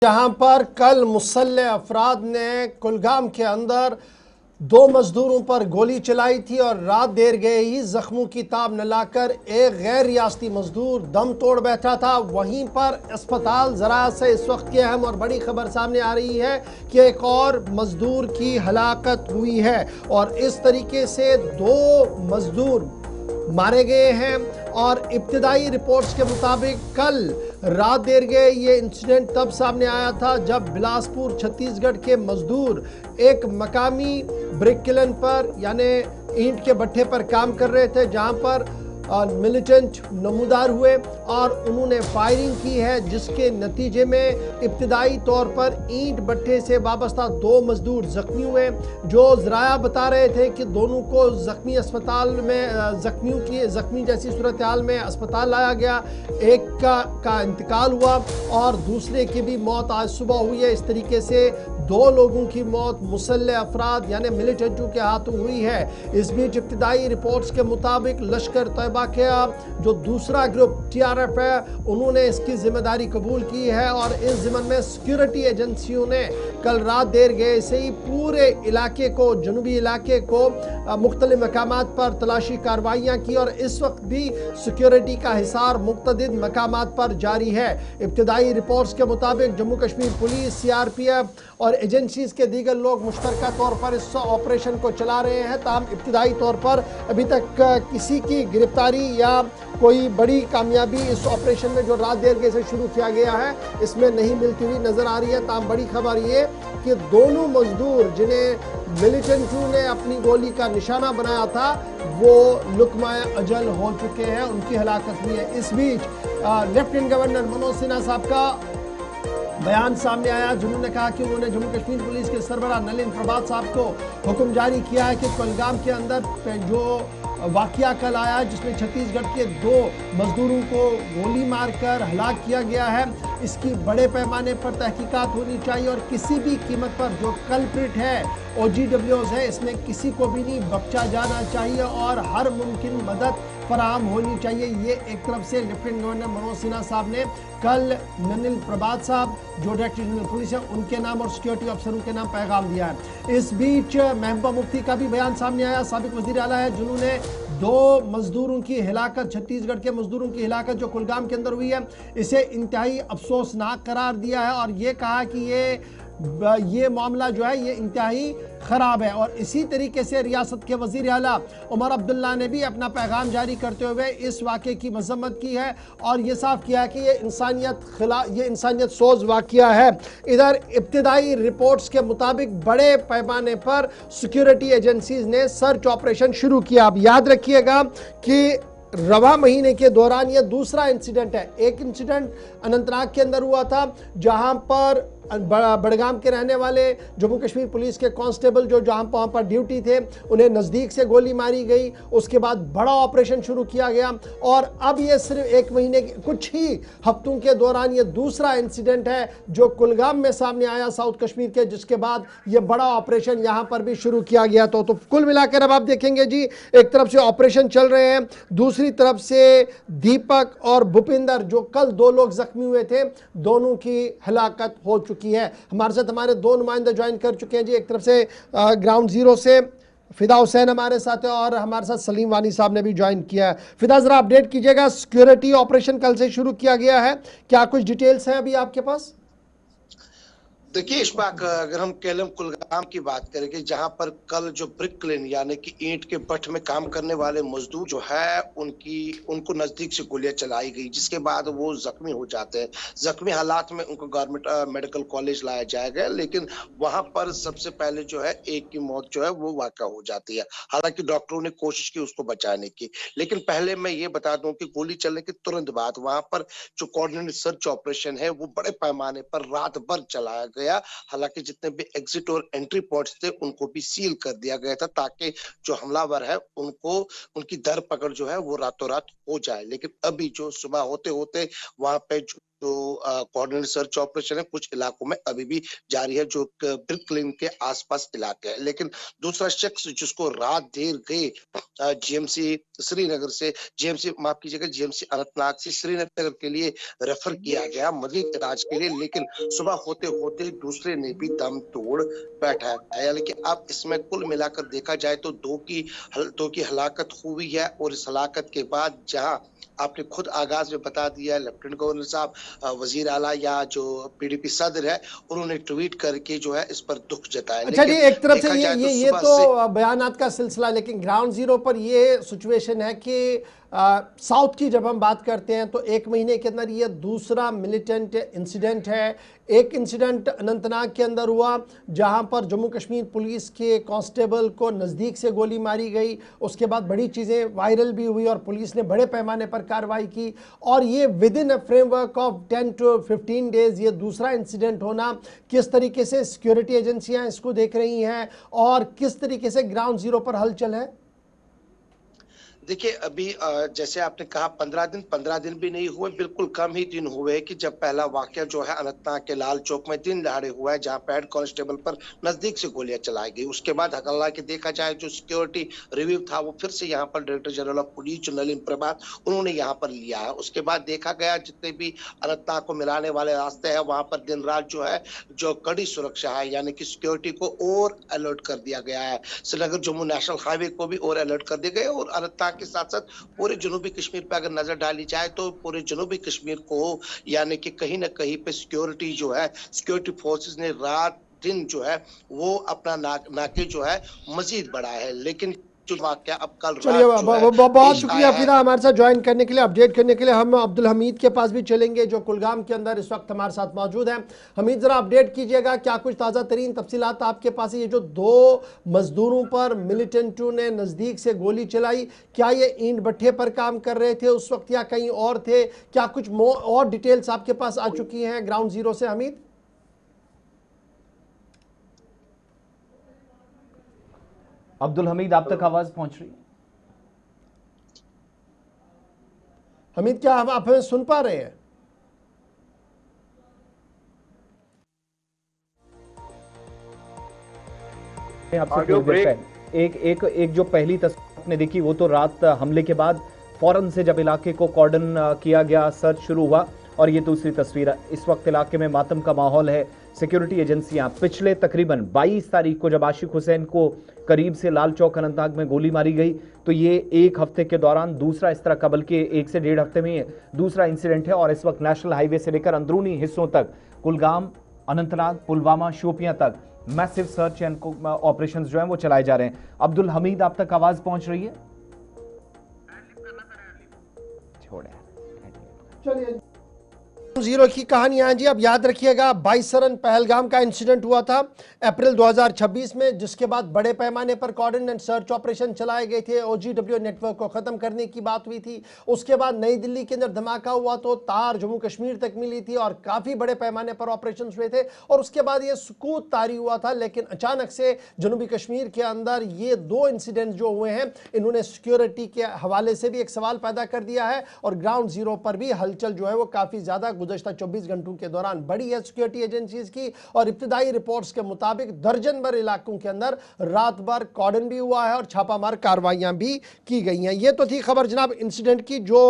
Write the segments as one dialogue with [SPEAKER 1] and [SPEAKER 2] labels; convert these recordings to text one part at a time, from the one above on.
[SPEAKER 1] जहां पर कल मुसल्लह अफराद ने कुलगाम के अंदर दो मजदूरों पर गोली चलाई थी और रात देर गए ही जख्मों की ताब न लाकर एक गैर रियासती मजदूर दम तोड़ बैठा था। वहीं पर अस्पताल जरा से इस वक्त की अहम और बड़ी खबर सामने आ रही है कि एक और मजदूर की हलाकत हुई है और इस तरीके से दो मजदूर मारे गए हैं। और इब्तिदाई रिपोर्ट्स के मुताबिक कल रात देर गए ये इंसिडेंट तब सामने आया था जब बिलासपुर छत्तीसगढ़ के मजदूर एक मकामी ब्रिक किलन पर यानी ईंट के भट्ठे पर काम कर रहे थे, जहां पर मिलिटेंट नमूदार हुए और उन्होंने फायरिंग की है, जिसके नतीजे में इब्तिदाई तौर पर ईंट भट्ठे से वाबस्ता दो मजदूर जख्मी हुए। जो ज़राया बता रहे थे कि दोनों को जख्मी अस्पताल में जख्मी जैसी सूरत हाल में अस्पताल लाया गया। एक का इंतकाल हुआ और दूसरे की भी मौत आज सुबह हुई है। इस तरीके से दो लोगों की मौत मुसल्लह अफराद यानी मिलिटेंटों के हाथों हुई है। इस बीच इब्तिदाई रिपोर्ट्स के मुताबिक लश्कर तैयबा के जो दूसरा ग्रुप TRF है, उन्होंने इसकी जिम्मेदारी कबूल की है और इस जिम्मन में सिक्योरिटी एजेंसियों ने कल रात देर गए से ही पूरे इलाके को, जनूबी इलाके को मुख्तलिफ मकामात पर तलाशी कार्रवाइयाँ की और इस वक्त भी सिक्योरिटी का हिसार मुख्तलिफ मकामात पर जारी है। इब्तिदाई रिपोर्ट्स के मुताबिक जम्मू कश्मीर पुलिस, CRPF और एजेंसीज के दीगर लोग मुश्तरका तौर पर इस ऑपरेशन को चला रहे हैं। ताहम इब्तिदाई तौर पर अभी तक किसी की गिरफ्तारी या कोई बड़ी कामयाबी इस ऑपरेशन में जो रात देर के से शुरू किया गया है इसमें नहीं मिलती हुई नजर आ रही है। ताहम बड़ी खबर ये कि दोनों मजदूर जिन्हें मिलिटेंटों ने अपनी गोली का निशाना बनाया था वो लुकमाए अजल हो चुके हैं, उनकी हलाकत हुई है। इस बीच लेफ्टिनेंट गवर्नर मनोज सिन्हा साहब का बयान सामने आया, जिन्होंने कहा कि उन्होंने जम्मू कश्मीर पुलिस के सरबराह नलिन प्रभात साहब को हुक्म जारी किया है कि कुलगाम के अंदर जो वाकया कल आया जिसमें छत्तीसगढ़ के दो मजदूरों को गोली मारकर हलाक किया गया है, इसकी बड़े पैमाने पर तहकीकात होनी चाहिए और किसी भी कीमत पर जो कल्प्रिट है, OGWs है, इसमें किसी को भी नहीं बख्शा जाना चाहिए और हर मुमकिन मदद फराहम होनी चाहिए। ये एक तरफ से लेफ्टिनेंट गवर्नर मनोज सिन्हा साहब ने कल नलिन प्रभात साहब जो डायरेक्टर जनरल पुलिस है उनके नाम और सिक्योरिटी अफसरों के नाम पैगाम दिया है। इस बीच महबूबा मुफ्ती का भी बयान सामने आया, साबिक वजीर आला है, जिन्होंने दो मजदूरों की हिलाकत, छत्तीसगढ़ के मजदूरों की हिलाकत जो कुलगाम के अंदर हुई है, इसे इंतहाई अफसोसनाक करार दिया है और ये कहा कि ये मामला जो है ये इंतहाई ख़राब है। और इसी तरीके से रियासत के वज़ीर आला उमर अब्दुल्ला ने भी अपना पैगाम जारी करते हुए इस वाक़े की मज़म्मत की है और ये साफ किया कि ये इंसानियत सोज वाक़या है। इधर इब्तिदाई रिपोर्ट्स के मुताबिक बड़े पैमाने पर सिक्योरिटी एजेंसीज ने सर्च ऑपरेशन शुरू किया। अब याद रखिएगा कि रवा महीने के दौरान यह दूसरा इंसिडेंट है। एक इंसिडेंट अनंतनाग के अंदर हुआ था जहां पर बड़गाम के रहने वाले जम्मू कश्मीर पुलिस के कांस्टेबल जो जहां वहां पर ड्यूटी थे उन्हें नज़दीक से गोली मारी गई। उसके बाद बड़ा ऑपरेशन शुरू किया गया और अब ये सिर्फ एक महीने के कुछ ही हफ्तों के दौरान ये दूसरा इंसिडेंट है जो कुलगाम में सामने आया साउथ कश्मीर के, जिसके बाद ये बड़ा ऑपरेशन यहाँ पर भी शुरू किया गया। तो कुल मिलाकर अब आप देखेंगे जी, एक तरफ से ऑपरेशन चल रहे हैं, दूसरी तरफ से दीपक और भूपिंदर जो कल दो लोग जख्मी हुए थे, दोनों की हलाकत हो चुकी है। हमारे साथ हमारे दो नुमाइंदे ज्वाइन कर चुके हैं जी। एक तरफ से ग्राउंड जीरो से फिदा हुसैन हमारे साथ है और हमारे साथ सलीम वानी साहब ने भी ज्वाइन किया है। फिदा जरा अपडेट कीजिएगा, सिक्योरिटी ऑपरेशन कल से शुरू किया गया है, क्या कुछ डिटेल्स हैं अभी आपके पास?
[SPEAKER 2] देखिए इशफाक, अगर हम केलम कुलगाम की बात करेंगे जहां पर कल जो ब्रिक क्लेन यानी कि ईंट के भट्ठ में काम करने वाले मजदूर जो है उनको नजदीक से गोलियां चलाई गई, जिसके बाद वो जख्मी हो जाते हैं। जख्मी हालात में उनको गवर्नमेंट मेडिकल कॉलेज लाया जाएगा, लेकिन वहां पर सबसे पहले जो है एक की मौत जो है वो वाक़ा हो जाती है। हालांकि डॉक्टरों ने कोशिश की उसको बचाने की, लेकिन पहले मैं ये बता दूं कि गोली चलने के तुरंत बाद वहां पर जो कोऑर्डिनेटेड सर्च ऑपरेशन है वो बड़े पैमाने पर रात भर चलाया गया। हालांकि जितने भी एग्जिट और एंट्री पॉइंट्स थे उनको भी सील कर दिया गया था ताकि जो हमलावर है उनकी धरपकड़ जो है वो रातों रात हो जाए। लेकिन अभी जो सुबह होते होते वहां पे जो कोऑर्डिनेटेड सर्च ऑपरेशन है कुछ इलाकों में अभी भी जारी है, जो ब्रिक क्लेन के आसपास इलाके हैं। लेकिन दूसरा शख्स जिसको रात देर गए GMC श्रीनगर से जीएमसी, माफ कीजिएगा, जीएमसी अनंतनाग से श्रीनगर के लिए रेफर किया गया मजीद इलाज के लिए, लेकिन सुबह होते होते दूसरे ने भी दम तोड़ बैठा है। यानी कि अब इसमें कुल मिलाकर देखा जाए तो दो की हलाकत हुई है, और इस हलाकत के बाद जहां आपने खुद आगाज में बता दिया, लेफ्टिनेंट गवर्नर साहब, वजीर आला या जो पीडीपी सदर है, उन्होंने ट्वीट करके जो है इस पर दुख जताया।
[SPEAKER 1] अच्छा जी, एक तरफ से ये
[SPEAKER 2] सुबह
[SPEAKER 1] तो बयानात का सिलसिला, लेकिन ग्राउंड जीरो पर ये सिचुएशन है कि साउथ की जब हम बात करते हैं तो एक महीने के अंदर ये दूसरा मिलिटेंट इंसिडेंट है। एक इंसिडेंट अनंतनाग के अंदर हुआ जहां पर जम्मू कश्मीर पुलिस के कांस्टेबल को नज़दीक से गोली मारी गई, उसके बाद बड़ी चीज़ें वायरल भी हुई और पुलिस ने बड़े पैमाने पर कार्रवाई की, और ये with in a framework of 10 to 15 days ये दूसरा इंसिडेंट होना, किस तरीके से सिक्योरिटी एजेंसियां इसको देख रही हैं और किस तरीके से ग्राउंड जीरो पर हलचल है?
[SPEAKER 2] देखिए, अभी जैसे आपने कहा 15 दिन भी नहीं हुए, बिल्कुल कम ही दिन हुए कि जब पहला वाकया जो है अनंतनाग के लाल चौक में दिन दहाड़े हुआ है, जहां पे हेड कांस्टेबल पर नजदीक से गोलियां चलाई गई। उसके बाद हालांकि देखा जाए जो सिक्योरिटी रिव्यू था वो फिर से यहाँ पर director general of police Nalin Prabhat उन्होंने यहाँ पर लिया है। उसके बाद देखा गया जितने भी अनंतनाग को मिलाने वाले रास्ते हैं वहां पर दिन रात जो है जो कड़ी सुरक्षा है, यानी कि सिक्योरिटी को और अलर्ट कर दिया गया है। श्रीनगर जम्मू नेशनल हाईवे को भी और अलर्ट कर दिया गया, और अनंतनाग के साथ साथ पूरे जनूबी कश्मीर पर अगर नजर डाली जाए तो पूरे जनूबी कश्मीर को यानी कि कहीं ना कहीं पे सिक्योरिटी जो है, सिक्योरिटी फोर्सेस ने रात दिन जो है वो अपना नाके जो है मजीद बढ़ाया है। लेकिन जो वाकया अब कल
[SPEAKER 1] चलिए, बहुत शुक्रिया फिदा हमारे साथ ज्वाइन करने के लिए, अपडेट करने के लिए। हम अब्दुल हमीद के पास भी चलेंगे जो कुलगाम के अंदर इस वक्त हमारे साथ मौजूद हैं। हमीद, जरा अपडेट कीजिएगा, क्या कुछ ताज़ा तरीन तफसीलात आपके पास है? ये जो 2 मजदूरों पर मिलिटेंटों ने नज़दीक से गोली चलाई, क्या ये ईंट भट्ठे पर काम कर रहे थे उस वक्त या कहीं और थे? क्या कुछ और डिटेल्स आपके पास आ चुकी हैं ग्राउंड जीरो से हमीद?
[SPEAKER 3] अब्दुल हमीद, आप तक आवाज पहुंच रही है?
[SPEAKER 1] हमीद, क्या आप हमें सुन पा रहे हैं?
[SPEAKER 3] एक जो पहली तस्वीर आपने देखी वो तो रात हमले के बाद फौरन से जब इलाके को कॉर्डन किया गया, सर्च शुरू हुआ, और ये दूसरी तस्वीर है। इस वक्त इलाके में मातम का माहौल है। सिक्योरिटी एजेंसियां पिछले तकरीबन 22 तारीख को जब आशिक हुसैन को करीब से लाल चौक अनंतनाग में गोली मारी गई, तो ये एक हफ्ते के दौरान दूसरा इस तरह का, बल्कि 1 से 1.5 हफ्ते में दूसरा इंसिडेंट है। और इस वक्त नेशनल हाईवे से लेकर अंदरूनी हिस्सों तक, कुलगाम, अनंतनाग, पुलवामा, शोपियां तक मैसिव सर्च एंड ऑपरेशंस जो हैं वो चलाए जा रहे हैं। अब्दुल हमीद, आप तक आवाज पहुंच रही है?
[SPEAKER 1] चलिए, जीरो की कहानियां जी। अब याद रखिएगा 22 रन पहलगाम का इंसिडेंट हुआ था अप्रैल 2026 में, जिसके बाद बड़े पैमाने पर कॉर्डन एंड सर्च ऑपरेशन चलाए गए थे। OGW नेटवर्क को खत्म करने की बात हुई थी। उसके बाद नई दिल्ली के अंदर धमाका हुआ तो तार जम्मू कश्मीर तक मिली थी और काफी बड़े पैमाने पर ऑपरेशन हुए थे, और उसके बाद ये सुकूत तारी हुआ था। लेकिन अचानक से जनूबी कश्मीर के अंदर ये 2 इंसिडेंट जो हुए हैं, इन्होंने सिक्योरिटी के हवाले से भी एक सवाल पैदा कर दिया है, और ग्राउंड जीरो पर भी हलचल जो है वो काफी ज्यादा गुज़श्ता 24 घंटों के दौरान बढ़ी है सिक्योरिटी एजेंसीज की। और इब्तिदाई रिपोर्ट्स के मुताबिक दर्जन भर इलाकों के अंदर रात भर कॉर्डन भी हुआ है और छापामार कार्रवाइयां भी की गई हैं। ये तो थी खबर जनाब इंसिडेंट की जो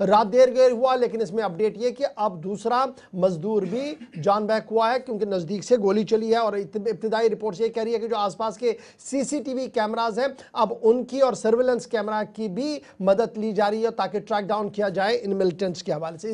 [SPEAKER 1] रात देर गए हुआ, लेकिन इसमें अपडेट ये कि अब दूसरा मजदूर भी जान बहक हुआ है क्योंकि नजदीक से गोली चली है। और इब्तिदाई रिपोर्ट्स ये कह रही है कि जो आसपास के CCTV कैमराज हैं, अब उनकी और सर्विलेंस कैमरा की भी मदद ली जा रही है ताकि ट्रैक डाउन किया जाए इन मिलिटेंट्स के हवाले से।